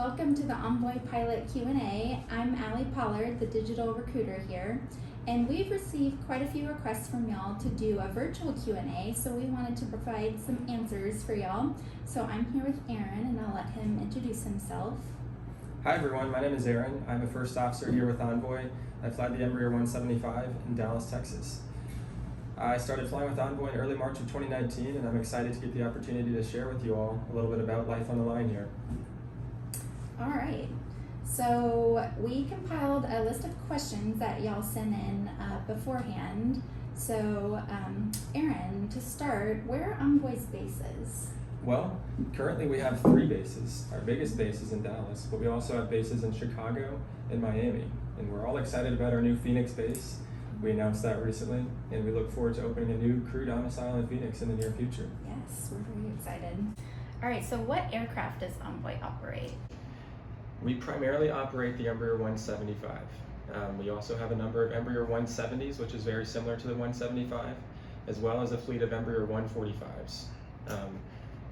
Welcome to the Envoy Pilot Q&A. I'm 𝗤𝗛𝗄𝗧𝗏, the digital recruiter here, and we've received quite a few requests from y'all to do a virtual Q&A, so we wanted to provide some answers for y'all. So I'm here with Aaron, and I'll let him introduce himself. Hi everyone, my name is Aaron. I'm a first officer here with Envoy. I fly the Embraer 175 in Dallas, Texas. I started flying with Envoy in early March of 2019, and I'm excited to get the opportunity to share with you all a little bit about life on the line here. All right, so we compiled a list of questions that y'all sent in beforehand. So Aaron, to start, where are Envoy's bases? Well, currently we have 3 bases. Our biggest base is in Dallas, but we also have bases in Chicago and Miami. And we're all excited about our new Phoenix base. We announced that recently, and we look forward to opening a new crew domicile in Phoenix in the near future. Yes, we're very excited. All right, so what aircraft does Envoy operate? We primarily operate the Embraer 175. We also have a number of Embraer 170s, which is very similar to the 175, as well as a fleet of Embraer 145s.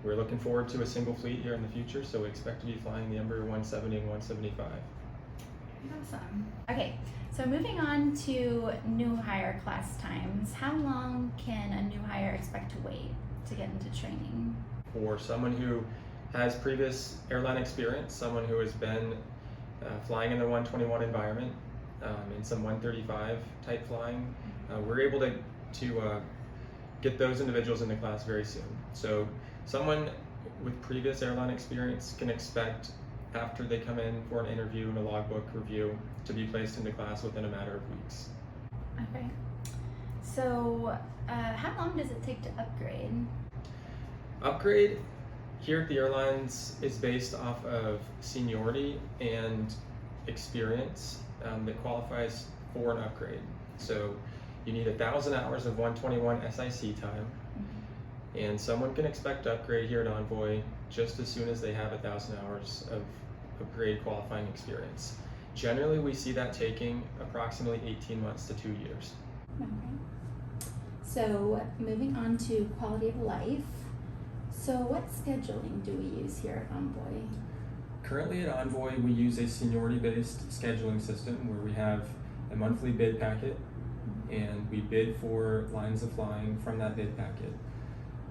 We're looking forward to a single fleet here in the future, so we expect to be flying the Embraer 170 and 175. Awesome. Okay, so moving on to new hire class times, how long can a new hire expect to wait to get into training? For someone who has previous airline experience, someone who has been flying in the 121 environment, in some 135 type flying, we're able to get those individuals in the class very soon. So someone with previous airline experience can expect, after they come in for an interview and a logbook review, to be placed into class within a matter of weeks. Okay. So how long does it take to upgrade? Upgrade here at the airlines is based off of seniority and experience that qualifies for an upgrade. So you need 1,000 hours of 121 SIC time, and someone can expect to upgrade here at Envoy just as soon as they have 1,000 hours of upgrade qualifying experience. Generally, we see that taking approximately 18 months to 2 years. Okay. So moving on to quality of life. So what scheduling do we use here at Envoy? Currently at Envoy, we use a seniority-based scheduling system where we have a monthly bid packet, and we bid for lines of flying from that bid packet.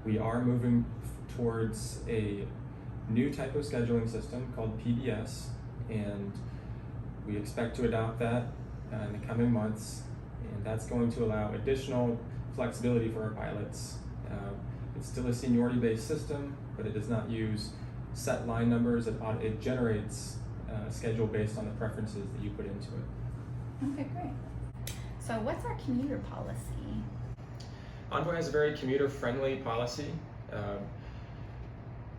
We are moving towards a new type of scheduling system called PBS, and we expect to adopt that in the coming months, and that's going to allow additional flexibility for our pilots. It's still a seniority-based system, but it does not use set line numbers. It generates a schedule based on the preferences that you put into it. Okay, great. So what's our commuter policy? Envoy has a very commuter-friendly policy.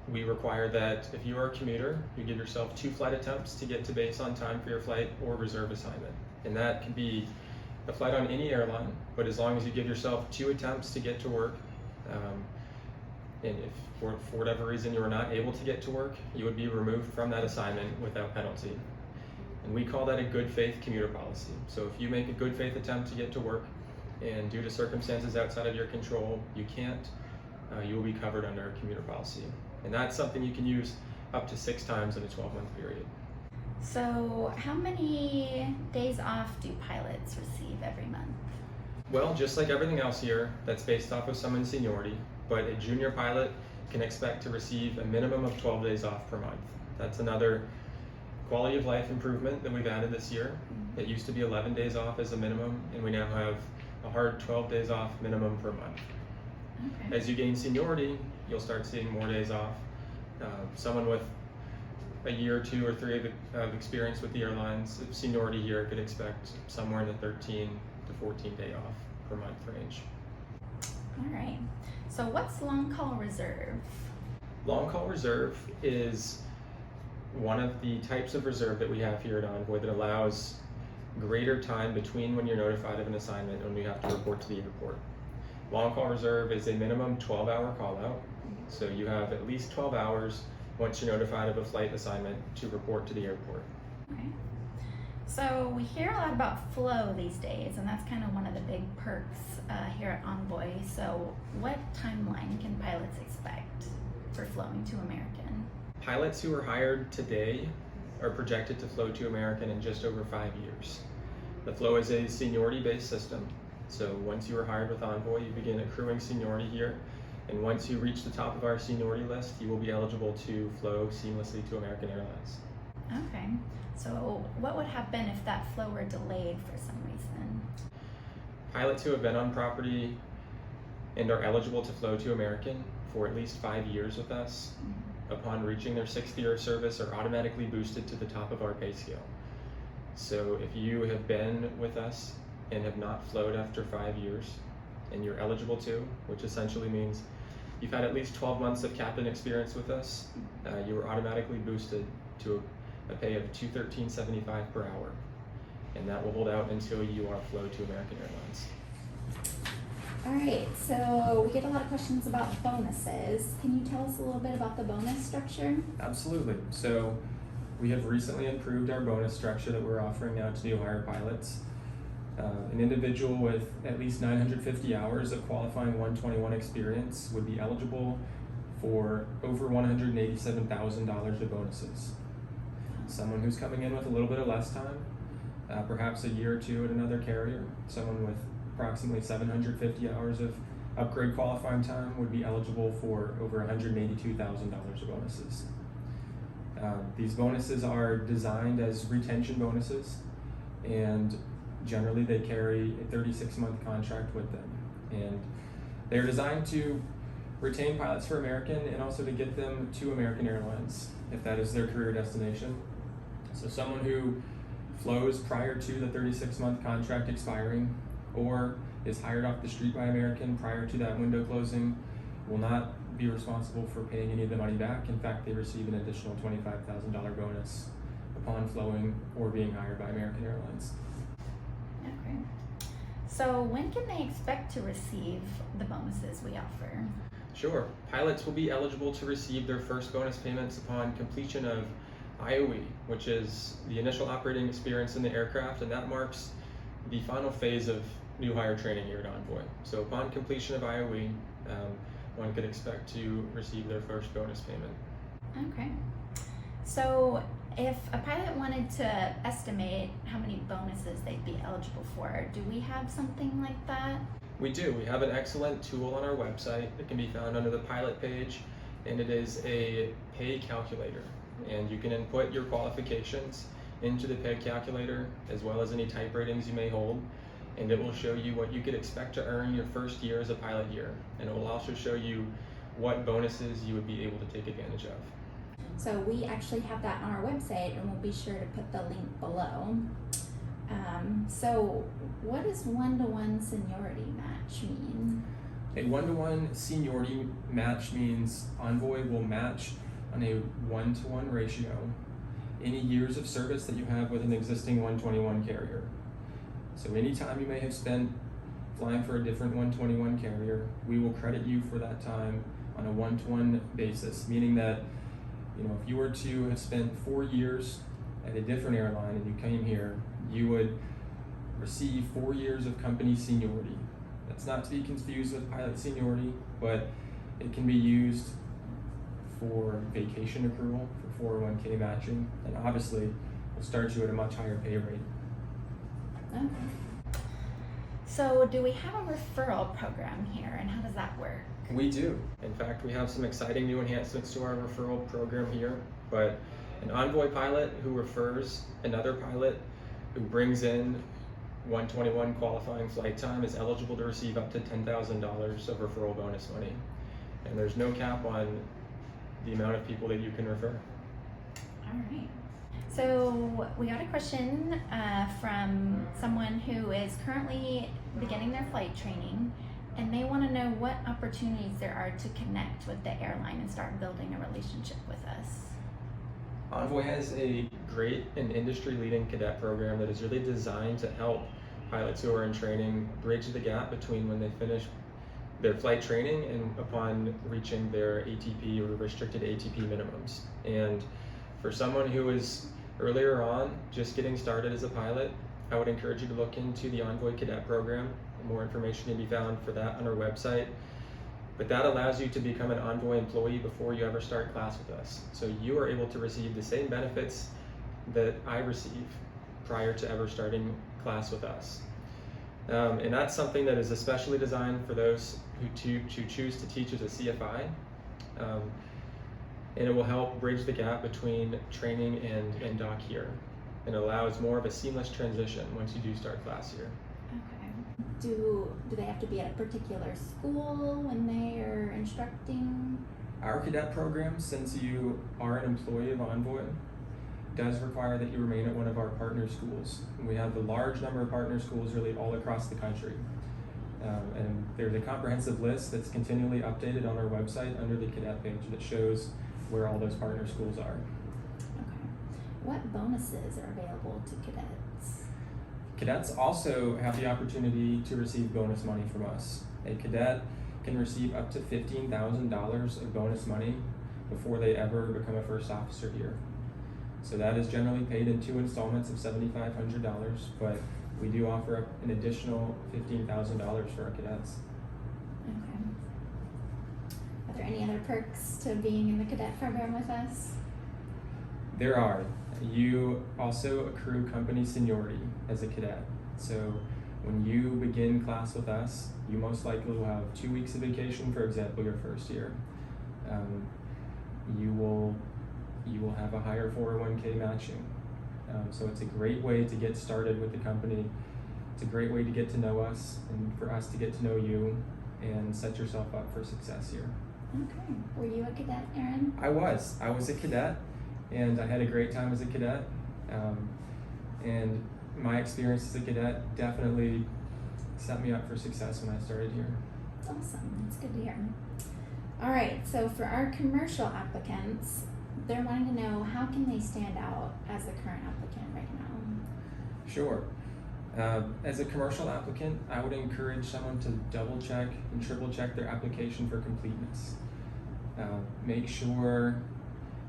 We require that if you are a commuter, you give yourself 2 flight attempts to get to base on time for your flight or reserve assignment. And that can be a flight on any airline, but as long as you give yourself 2 attempts to get to work, and if for whatever reason you are not able to get to work, you would be removed from that assignment without penalty. And we call that a good faith commuter policy. So if you make a good faith attempt to get to work, and due to circumstances outside of your control, you can't, you will be covered under a commuter policy. And that's something you can use up to 6 times in a 12-month period. So how many days off do pilots receive every month? Well, just like everything else here, that's based off of someone's seniority, but a junior pilot can expect to receive a minimum of 12 days off per month. That's another quality of life improvement that we've added this year. It used to be 11 days off as a minimum, and we now have a hard 12 days off minimum per month. Okay. As you gain seniority, you'll start seeing more days off. Someone with a year or 2 or 3 of experience with the airlines, seniority here could expect somewhere in the 13 to 14 day off per month range. All right. So what's long call reserve? Long call reserve is one of the types of reserve that we have here at Envoy that allows greater time between when you're notified of an assignment and when you have to report to the airport. Long call reserve is a minimum 12-hour call out. So you have at least 12 hours once you're notified of a flight assignment to report to the airport. Okay. So we hear a lot about flow these days, and that's kind of one of the big perks here at Envoy. So what timeline can pilots expect for flowing to American? Pilots who are hired today are projected to flow to American in just over 5 years. The flow is a seniority-based system. So once you are hired with Envoy, you begin accruing seniority here. And once you reach the top of our seniority list, you will be eligible to flow seamlessly to American Airlines. Okay, so what would happen if that flow were delayed for some reason? Pilots who have been on property and are eligible to flow to American for at least 5 years with us, upon reaching their 6th year of service, are automatically boosted to the top of our pay scale. So if you have been with us and have not flowed after 5 years, and you're eligible to, which essentially means you've had at least 12 months of captain experience with us, you are automatically boosted to a pay of $213.75 per hour. And that will hold out until you are flowed to American Airlines. All right, so we get a lot of questions about bonuses. Can you tell us a little bit about the bonus structure? Absolutely. So we have recently improved our bonus structure that we're offering now to new hire pilots. An individual with at least 950 hours of qualifying 121 experience would be eligible for over $187,000 of bonuses. Someone who's coming in with a little bit of less time, perhaps a year or two at another carrier, someone with approximately 750 hours of upgrade qualifying time would be eligible for over $182,000 of bonuses. These bonuses are designed as retention bonuses, and generally they carry a 36-month contract with them. And they're designed to retain pilots for American and also to get them to American Airlines if that is their career destination. So someone who flows prior to the 36-month contract expiring or is hired off the street by American prior to that window closing will not be responsible for paying any of the money back. In fact, they receive an additional $25,000 bonus upon flowing or being hired by American Airlines. Okay. So when can they expect to receive the bonuses we offer? Sure. Pilots will be eligible to receive their first bonus payments upon completion of IOE, which is the initial operating experience in the aircraft, and that marks the final phase of new hire training here at Envoy. So upon completion of IOE, one could expect to receive their first bonus payment. Okay. So if a pilot wanted to estimate how many bonuses they'd be eligible for, do we have something like that? We do. We have an excellent tool on our website that can be found under the pilot page, and it is a pay calculator. And you can input your qualifications into the pay calculator as well as any type ratings you may hold, and it will show you what you could expect to earn your first year as a pilot year. And it will also show you what bonuses you would be able to take advantage of. So we actually have that on our website, and we'll be sure to put the link below. So what does one-to-one seniority match mean? A one-to-one seniority match means Envoy will match on a 1-to-1 ratio any years of service that you have with an existing 121 carrier. So anytime you may have spent flying for a different 121 carrier, we will credit you for that time on a 1-to-1 basis, meaning that if you were to have spent 4 years at a different airline and you came here, you would receive 4 years of company seniority. That's not to be confused with pilot seniority, but it can be used for vacation accrual, for 401k matching, and obviously will start you at a much higher pay rate. Okay. So do we have a referral program here, and how does that work? We do. In fact, we have some exciting new enhancements to our referral program here, but an Envoy pilot who refers another pilot who brings in 121 qualifying flight time is eligible to receive up to $10,000 of referral bonus money. And there's no cap on the amount of people that you can refer. All right. So we got a question from someone who is currently beginning their flight training, and they want to know what opportunities there are to connect with the airline and start building a relationship with us. Envoy has a great and industry-leading cadet program that is really designed to help pilots who are in training bridge the gap between when they finish their flight training and upon reaching their ATP or restricted ATP minimums. And for someone who is earlier on just getting started as a pilot, I would encourage you to look into the Envoy Cadet Program. More information can be found for that on our website. But that allows you to become an Envoy employee before you ever start class with us. So you are able to receive the same benefits that I receive prior to ever starting class with us. And that's something that is especially designed for those who choose to teach as a CFI. And it will help bridge the gap between training and doc here. And allows more of a seamless transition once you do start class here. Okay. Do they have to be at a particular school when they are instructing? Our cadet program, since you are an employee of Envoy, does require that you remain at one of our partner schools. We have a large number of partner schools really all across the country. And there's a comprehensive list that's continually updated on our website under the cadet page that shows where all those partner schools are. Okay. What bonuses are available to cadets? Cadets also have the opportunity to receive bonus money from us. A cadet can receive up to $15,000 of bonus money before they ever become a first officer here. So that is generally paid in 2 installments of $7,500, but we do offer up an additional $15,000 for our cadets. Okay. Are there any other perks to being in the cadet program with us? There are. You also accrue company seniority as a cadet. So when you begin class with us, you most likely will have 2 weeks of vacation, for example, your first year. You will have a higher 401k matching. So it's a great way to get started with the company. It's a great way to get to know us and for us to get to know you and set yourself up for success here. Okay. Were you a cadet, Aaron? I was a cadet, and I had a great time as a cadet. And my experience as a cadet definitely set me up for success when I started here. That's awesome. That's good to hear. All right. So for our commercial applicants, they're wanting to know how can they stand out as a current applicant right now? Sure. As a commercial applicant, I would encourage someone to double check and triple check their application for completeness. Make sure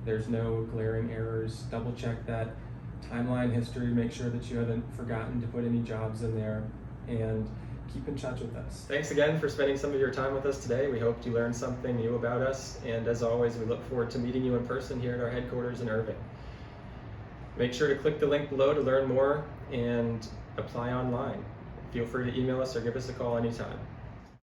there's no glaring errors. Double check that timeline history. Make sure that you haven't forgotten to put any jobs in there, and keep in touch with us. Thanks again for spending some of your time with us today. We hope you learned something new about us, and as always, we look forward to meeting you in person here at our headquarters in Irving. Make sure to click the link below to learn more and apply online. Feel free to email us or give us a call anytime.